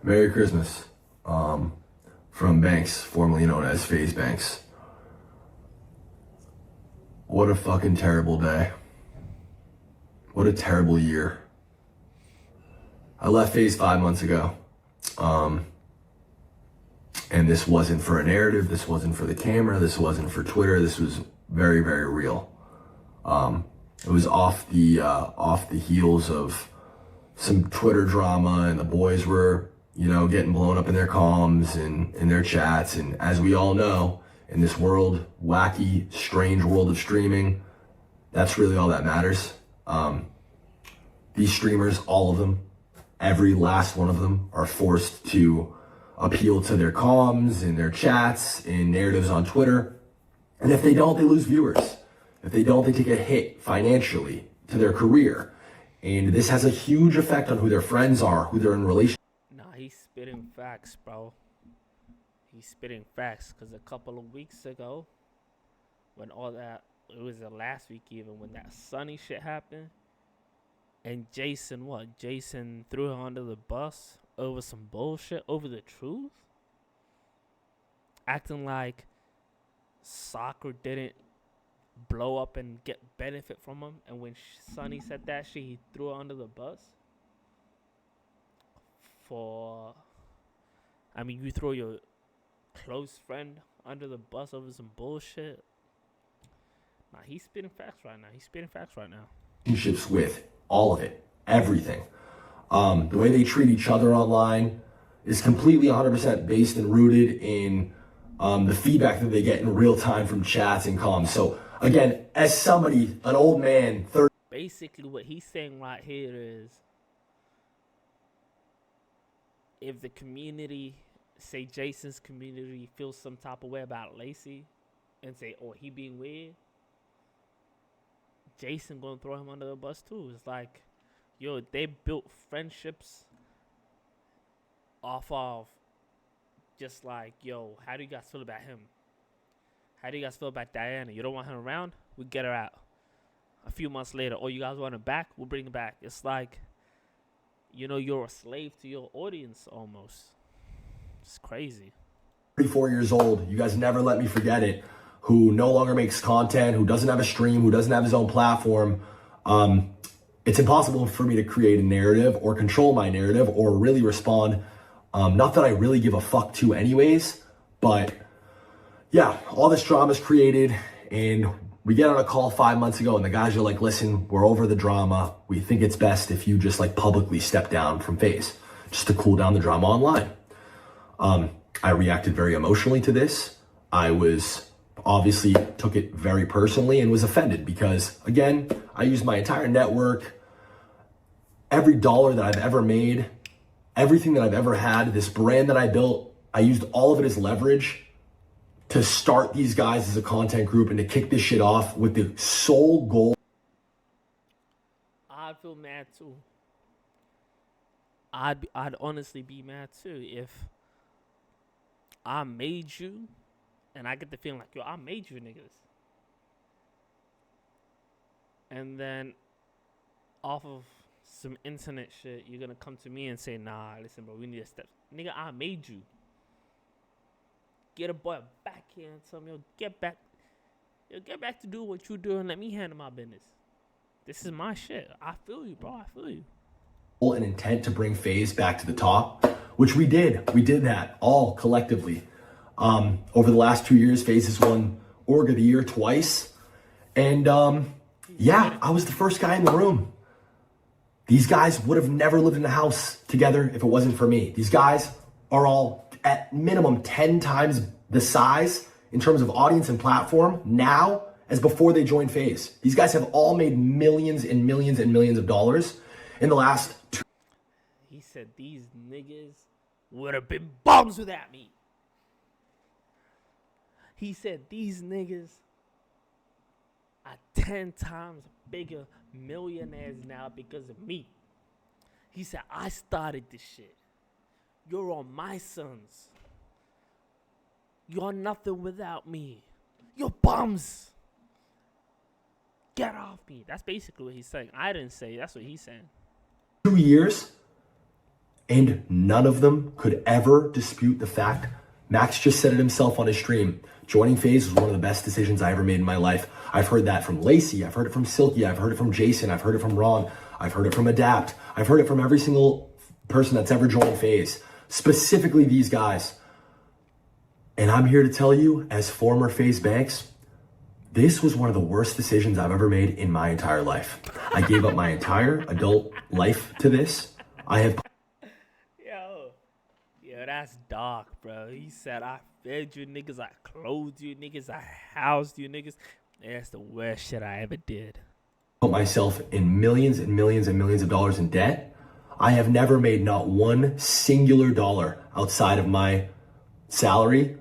Merry Christmas, from Banks, formerly known as Faze Banks. What a fucking terrible day. What a terrible year. I left Faze 5 months ago. And this wasn't for a narrative, this wasn't for the camera, this wasn't for Twitter, this was very, very real. It was off the heels of some Twitter drama, and the boys were, getting blown up in their comms and in their chats. And as we all know, in this world, wacky, strange world of streaming, that's really all that matters. These streamers, all of them, every last one of them, are forced to appeal to their comms and their chats and narratives on Twitter. And if they don't, they lose viewers. If they don't, they take a hit financially to their career. And this has a huge effect on who their friends are, who they're in relation. Nah, he's spitting facts, bro. He's spitting facts, because a couple of weeks ago, when all that, it was the last week even, when that Sunny shit happened, and Jason threw her under the bus over some bullshit, over the truth? Acting like soccer didn't blow up and get benefit from him, and when Sonny said that shit, he threw her under the bus. You throw your close friend under the bus over some bullshit. Nah, he's spitting facts right now. Relationships with all of it, everything. The way they treat each other online is completely 100% based and rooted in the feedback that they get in real time from chats and comms. So again, as somebody, an old man, 30. Basically, what he's saying right here is, if the community, say Jason's community, feels some type of way about Lacey and say, oh, he being weird, Jason gonna throw him under the bus too. It's like, yo, they built friendships off of just like, yo, how do you guys feel about him? How do you guys feel about Diana? You don't want her around? We get her out. A few months later, oh, you guys want her back? We'll bring her back. It's like, you're a slave to your audience almost. It's crazy. 34 years old, you guys never let me forget it, who no longer makes content, who doesn't have a stream, who doesn't have his own platform. It's impossible for me to create a narrative or control my narrative or really respond. Not that I really give a fuck to anyways, but yeah, all this drama is created, and we get on a call 5 months ago, and the guys are like, listen, we're over the drama. We think it's best if you just publicly step down from Faze, just to cool down the drama online. I reacted very emotionally to this. I was obviously took it very personally and was offended because, again, I used my entire network, every dollar that I've ever made, everything that I've ever had, this brand that I built, I used all of it as leverage to start these guys as a content group and to kick this shit off with the sole goal. I'd feel mad too. I'd honestly be mad too if I made you, and I get the feeling like, yo, I made you niggas. And then off of some internet shit, you're gonna come to me and say, nah, listen, bro, we need a step. Nigga, I made you. Get a boy back here and tell me, get back to do what you do and let me handle my business. This is my shit. I feel you, bro. I feel you. An intent to bring Faze back to the top, which we did. We did that all collectively. Over the last 2 years, Faze has won Org of the Year twice. And I was the first guy in the room. These guys would have never lived in a house together if it wasn't for me. These guys are all at minimum 10 times the size in terms of audience and platform now as before they joined Faze. These guys have all made millions and millions and millions of dollars in the last 2. He said these niggas would have been bums without me. He said these niggas are 10 times bigger millionaires now because of me. He said, I started this shit. You're on my sons. You're nothing without me. You're bums. Get off me. That's basically what he's saying. I didn't say. That's what he's saying. 2 years, And none of them could ever dispute the fact. Max just said it himself on his stream. Joining Faze was one of the best decisions I ever made in my life. I've heard that from Lacey. I've heard it from Silky. I've heard it from Jason. I've heard it from Ron. I've heard it from Adapt. I've heard it from every single person that's ever joined Faze. Specifically these guys. And I'm here to tell you, as former Faze Banks, this was one of the worst decisions I've ever made in my entire life. I gave up my entire adult life to this. I have... Yo, that's dark, bro. He said, I fed you niggas, I clothed you niggas, I housed you niggas. That's the worst shit I ever did. Put myself in millions and millions and millions of dollars in debt. I have never made not one singular dollar outside of my salary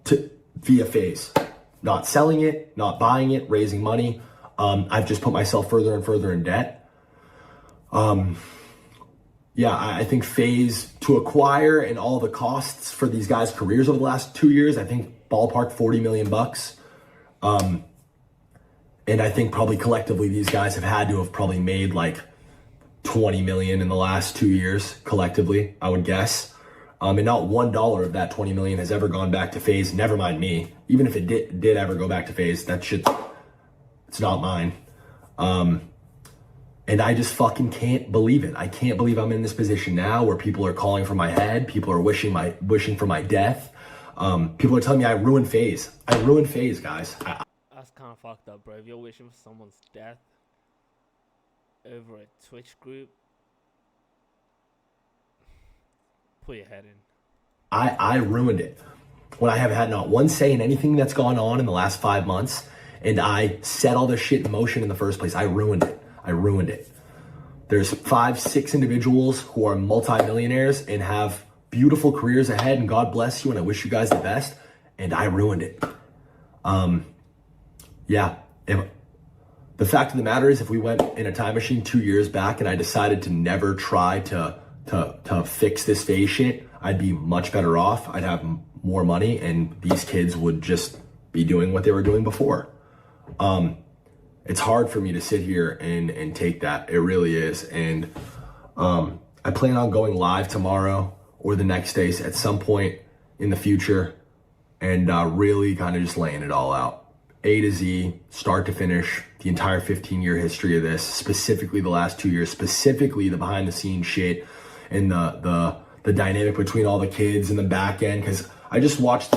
via Faze. Not selling it, not buying it, raising money. I've just put myself further and further in debt. Yeah, I think Faze to acquire and all the costs for these guys' careers over the last 2 years, I think ballpark $40 million bucks. And I think probably collectively these guys have had to have probably made like 20 million in the last 2 years collectively, I would guess. And not $1 of that 20 million has ever gone back to Faze. Never mind me. Even if it did ever go back to Faze, that shit, it's not mine. And I just fucking can't believe it. I can't believe I'm in this position now where people are calling for my head. People are wishing for my death. People are telling me I ruined Faze. I ruined Faze, guys. That's kind of fucked up, bro. If you're wishing for someone's death over a Twitch group, put your head in. I ruined it. When I have had not one say in anything that's gone on in the last 5 months, and I set all this shit in motion in the first place, I ruined it. I ruined it. There's 5, 6 individuals who are multimillionaires and have beautiful careers ahead, and God bless you, and I wish you guys the best, and I ruined it. Yeah. The fact of the matter is, if we went in a time machine 2 years back and I decided to never try to fix this Faze shit, I'd be much better off. I'd have more money, and these kids would just be doing what they were doing before. It's hard for me to sit here and take that. It really is. And I plan on going live tomorrow or the next day at some point in the future and really kind of just laying it all out. A to Z, start to finish, the entire 15-year history of this, specifically the last 2 years, specifically the behind the scenes shit and the dynamic between all the kids in the back end. Because I just watched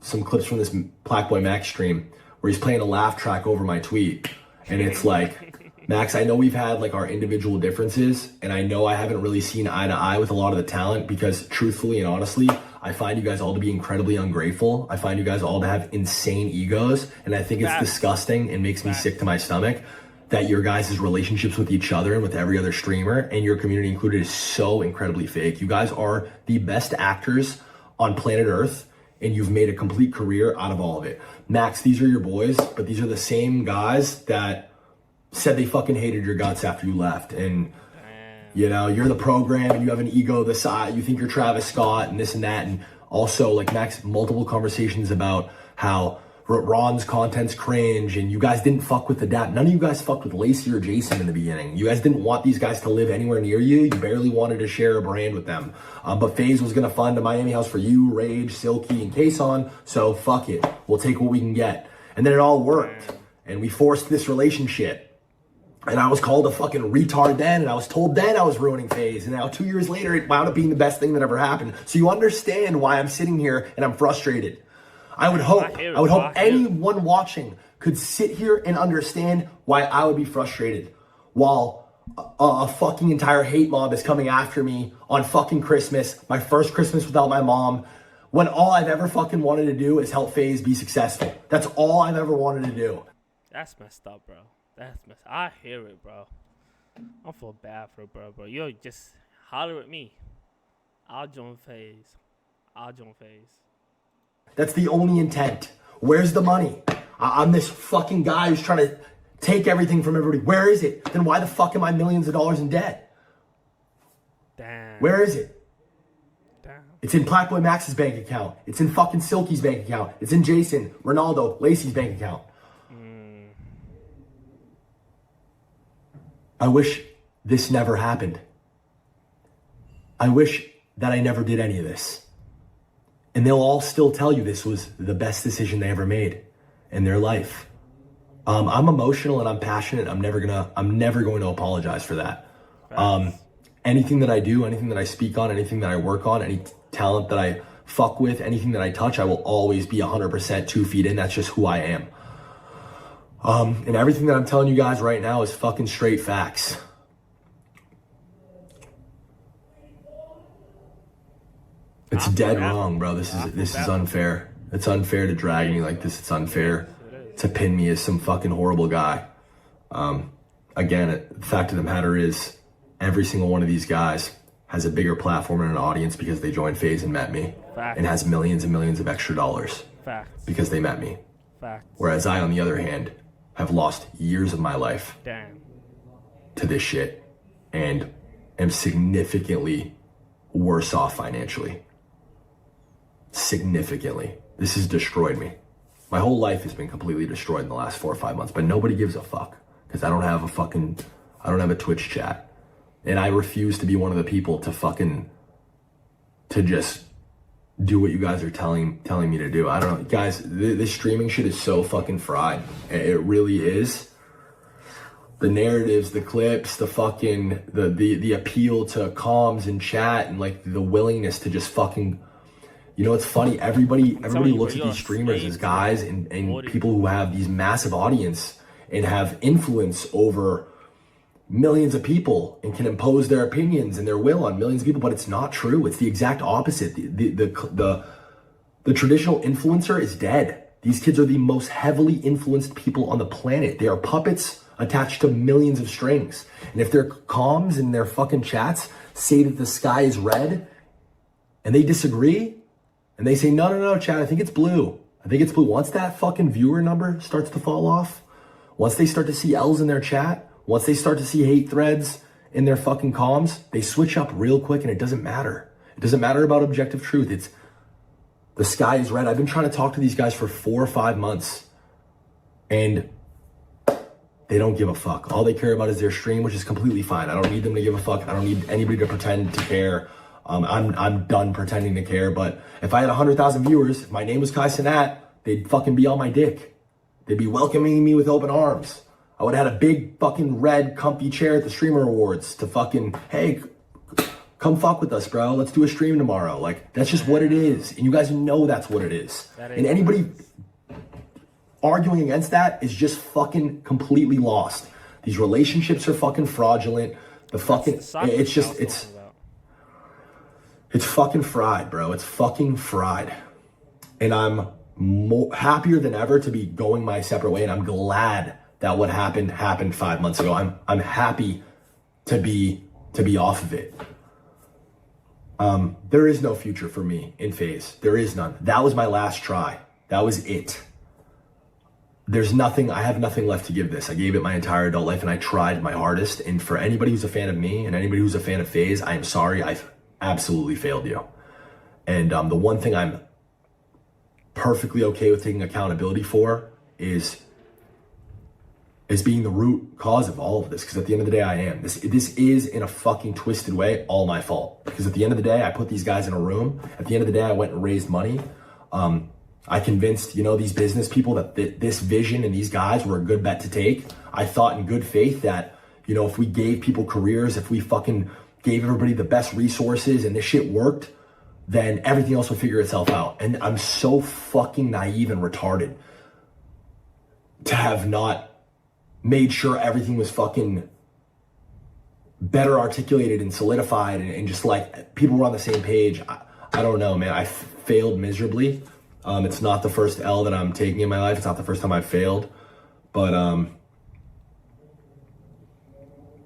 some clips from this Black Boy Max stream where he's playing a laugh track over my tweet. And it's like, Max, I know we've had like our individual differences, and I know I haven't really seen eye to eye with a lot of the talent because truthfully and honestly, I find you guys all to be incredibly ungrateful. I find you guys all to have insane egos, and I think it's disgusting and makes me sick to my stomach that your guys' relationships with each other and with every other streamer and your community included is so incredibly fake. You guys are the best actors on planet Earth, and you've made a complete career out of all of it. Max, these are your boys, but these are the same guys that said they fucking hated your guts after you left. And, you know, you're the program and you have an ego the size, you think you're Travis Scott and this and that. And also, like, Max, multiple conversations about how Ron's content's cringe and you guys didn't fuck with the dad. None of you guys fucked with Lacey or Jason in the beginning. You guys didn't want these guys to live anywhere near you. You barely wanted to share a brand with them. But Faze was gonna fund a Miami house for you, Rage, Silky, and Kason. So fuck it, we'll take what we can get. And then it all worked. And we forced this relationship. And I was called a fucking retard then, and I was told then I was ruining Faze. And now 2 years later, it wound up being the best thing that ever happened. So you understand why I'm sitting here and I'm frustrated. I would hope anyone watching could sit here and understand why I would be frustrated while a fucking entire hate mob is coming after me on fucking Christmas, my first Christmas without my mom, when all I've ever fucking wanted to do is help Faze be successful. That's all I've ever wanted to do. That's messed up, bro. That's messed up. I hear it, bro. I feel bad for it, bro. Yo, just holler at me. I'll join Faze. That's the only intent. Where's the money? I'm this fucking guy who's trying to take everything from everybody. Where is it? Then why the fuck am I millions of dollars in debt? Damn. Where is it? Damn. It's in Black Boy Max's bank account. It's in fucking Silky's bank account. It's in Jason, Ronaldo, Lacey's bank account. I wish this never happened. I wish that I never did any of this. And they'll all still tell you this was the best decision they ever made in their life. I'm emotional and I'm passionate. I'm never going to apologize for that. Anything that I do, anything that I speak on, anything that I work on, any talent that I fuck with, anything that I touch, I will always be 100% 2 feet in. That's just who I am. And everything that I'm telling you guys right now is fucking straight facts. It's dead wrong, bro. This is unfair. It's unfair to drag me like this. It's unfair to pin me as some fucking horrible guy. Again, the fact of the matter is, every single one of these guys has a bigger platform and an audience because they joined Faze and met me. Fact. And has millions and millions of extra dollars. Facts. Because they met me. Facts. Whereas I, on the other hand, have lost years of my life to this shit and am significantly worse off financially. Significantly. This has destroyed me. My whole life has been completely destroyed in the last 4 or 5 months, but nobody gives a fuck because I don't have a Twitch chat. And I refuse to be one of the people to just do what you guys are telling me to do. I don't know, guys, this streaming shit is so fucking fried. It really is. The narratives, the clips, the fucking, the appeal to comms and chat and like the willingness to just fucking, you know, it's funny. Everybody looks at these streamers as guys and people who have these massive audience and have influence over millions of people and can impose their opinions and their will on millions of people, but it's not true. It's the exact opposite. The traditional influencer is dead. These kids are the most heavily influenced people on the planet. They are puppets attached to millions of strings. And if their comms and their fucking chats say that the sky is red and they disagree and they say, no, chat, I think it's blue. Once that fucking viewer number starts to fall off, once they start to see L's in their chat, once they start to see hate threads in their fucking comms, they switch up real quick and it doesn't matter. It doesn't matter about objective truth. It's the sky is red. I've been trying to talk to these guys for 4 or 5 months and they don't give a fuck. All they care about is their stream, which is completely fine. I don't need them to give a fuck. I don't need anybody to pretend to care. I'm done pretending to care. But if I had 100,000 viewers, if my name was Kai Cenat, they'd fucking be on my dick. They'd be welcoming me with open arms. I would have had a big fucking red comfy chair at the Streamer Awards to fucking, hey, come fuck with us, bro. Let's do a stream tomorrow. Like, that's just what it is. And you guys know that's what it is. And anybody arguing against that is just fucking completely lost. These relationships are fucking fraudulent. It's fucking fried, bro. It's fucking fried. And I'm happier than ever to be going my separate way. And I'm glad that what happened 5 months ago. I'm happy to be off of it. There is no future for me in Faze. There is none. That was my last try. That was it. I have nothing left to give this. I gave it my entire adult life and I tried my hardest. And for anybody who's a fan of me and anybody who's a fan of Faze, I am sorry. I've absolutely failed you. And the one thing I'm perfectly okay with taking accountability for is being the root cause of all of this. Because at the end of the day, I am. This is, in a fucking twisted way, all my fault. Because at the end of the day, I put these guys in a room. At the end of the day, I went and raised money. I convinced, these business people that this vision and these guys were a good bet to take. I thought in good faith that, if we gave people careers, if we fucking gave everybody the best resources and this shit worked, then everything else would figure itself out. And I'm so fucking naive and retarded to have not made sure everything was fucking better articulated and solidified and just like people were on the same page. I don't know, man. I failed miserably. It's not the first L that I'm taking in my life. It's not the first time I've failed. But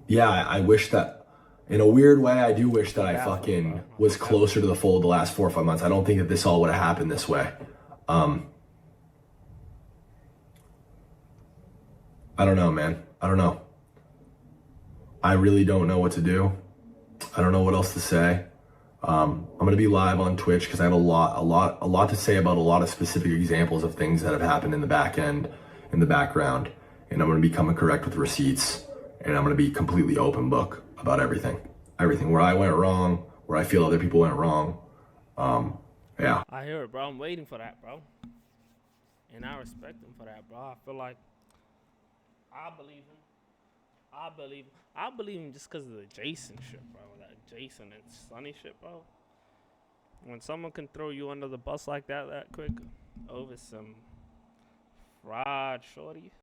yeah, I wish that, in a weird way, I do wish that I fucking was closer to the fold the last 4 or 5 months. I don't think that this all would have happened this way. I don't know, man. I don't know. I really don't know what to do. I don't know what else to say. I'm gonna be live on Twitch because I have a lot to say about a lot of specific examples of things that have happened in the back end, in the background, and I'm gonna be coming correct with receipts, and I'm gonna be completely open book about everything where I went wrong, where I feel other people went wrong. Yeah. I hear it, bro. I'm waiting for that, bro. And I respect him for that, bro. I feel like I believe him. I believe him just because of the Jason shit, bro. That Jason and Sonny shit, bro. When someone can throw you under the bus like that quick over some fraud shorty,